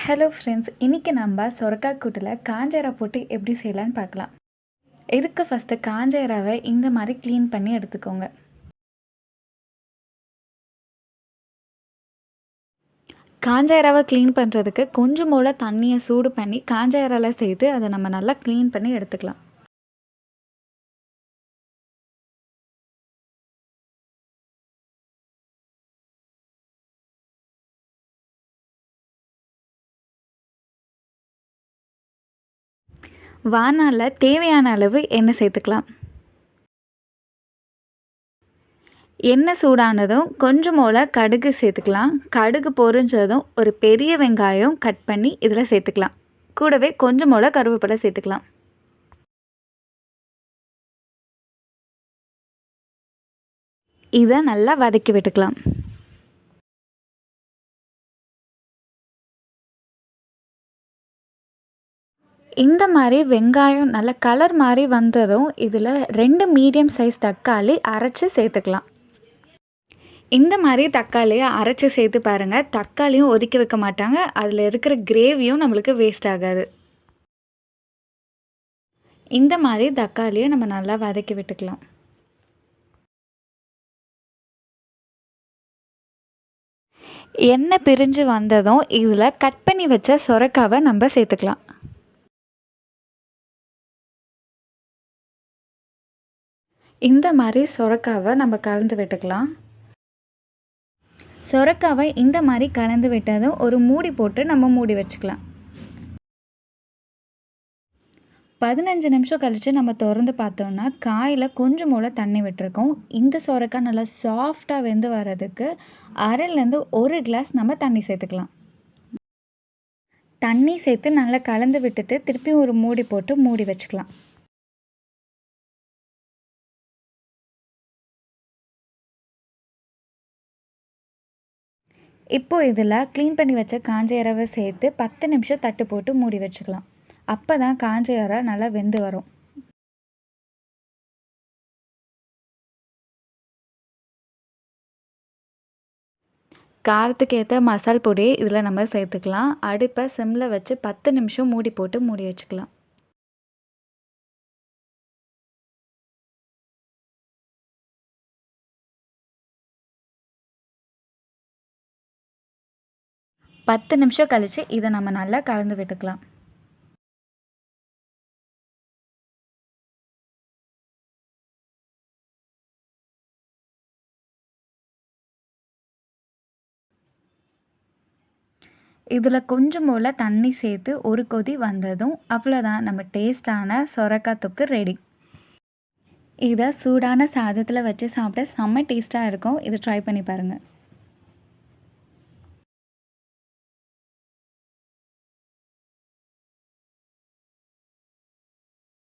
Hello friends, இன்றைக்கி நம்ம சொரக்காய் கூட்டில் காஞ்ச இறா போட்டு எப்படி செய்யலான்னு பார்க்கலாம். இதுக்கு ஃபஸ்ட்டு காஞ்ச இறாவை இந்த மாதிரி க்ளீன் பண்ணி எடுத்துக்கோங்க. காஞ்ச இறாவை க்ளீன் பண்ணுறதுக்கு கொஞ்சம் போல் தண்ணியை சூடு பண்ணி காஞ்ச இறால சேர்த்து அதை நம்ம நல்லா க்ளீன் பண்ணி எடுத்துக்கலாம். வாணலியில் தேவையான அளவு எண்ணெய் சேர்த்துக்கலாம். எண்ணெய் சூடானதும் கொஞ்சம் போல் கடுகு சேர்த்துக்கலாம். கடுகு பொரிஞ்சதும் ஒரு பெரிய வெங்காயம் கட் பண்ணி இதில் சேர்த்துக்கலாம். கூடவே கொஞ்சம் போல் கருவேப்பிலை சேர்த்துக்கலாம். இதை நல்லா வதக்கி விட்டுக்கலாம். இந்த மாதிரி வெங்காயம் நல்ல கலர் மாதிரி வந்ததும் இதில் 2 மீடியம் சைஸ் தக்காளி அரைச்சி சேர்த்துக்கலாம். இந்த மாதிரி தக்காளியை அரைச்சி சேர்த்து பாருங்கள். தக்காளியும் ஒதுக்கி வைக்க மாட்டாங்க, அதில் இருக்கிற கிரேவியும் நம்மளுக்கு வேஸ்ட் ஆகாது. இந்த மாதிரி தக்காளியை நம்ம நல்லா வதக்கி விட்டுக்கலாம். எண்ணெய் பிரிஞ்சு வந்ததும் இதில் கட் பண்ணி வச்ச சொரக்காவை நம்ம சேர்த்துக்கலாம். இந்த மாதிரி சொரக்காவை நம்ம கலந்து விட்டுக்கலாம். சொரக்காவை இந்த மாதிரி கலந்து விட்டதும் ஒரு மூடி போட்டு நம்ம மூடி வச்சுக்கலாம். 15 நிமிஷம் கழித்து நம்ம திறந்து பார்த்தோம்னா காயில் கொஞ்சம் போல் தண்ணி விட்டுருக்கோம். இந்த சொரக்காய் நல்லா சாஃப்டாக வெந்து வர்றதுக்கு அரைலேருந்து 1 கிளாஸ் நம்ம தண்ணி சேர்த்துக்கலாம். தண்ணி சேர்த்து நல்லா கலந்து விட்டுட்டு திருப்பி ஒரு மூடி போட்டு மூடி வச்சுக்கலாம். இப்போது இதில் க்ளீன் பண்ணி வச்ச காஞ்ச இறாவை சேர்த்து 10 நிமிஷம் தட்டு போட்டு மூடி வச்சுக்கலாம். அப்போ தான் காஞ்ச இறா நல்லா வெந்து வரும். காரத்துக்கு ஏற்ற மசால் பொடி இதில் நம்ம சேர்த்துக்கலாம். அடுப்பை சிம்மில் வச்சு 10 நிமிஷம் மூடி போட்டு மூடி வச்சுக்கலாம். பத்து நிமிஷம் கழித்து இதை நம்ம நல்லா கலந்து விட்டுக்கலாம். இதில் கொஞ்சம் போல் தண்ணி சேர்த்து ஒரு கொதி வந்ததும் அவ்வளோதான், நம்ம டேஸ்டான சொரக்காய் தொக்கு ரெடி. இதை சூடான சாதத்தில் வச்சு சாப்பிட செம்ம டேஸ்ட்டாக இருக்கும். இதை ட்ரை பண்ணி பாருங்கள்.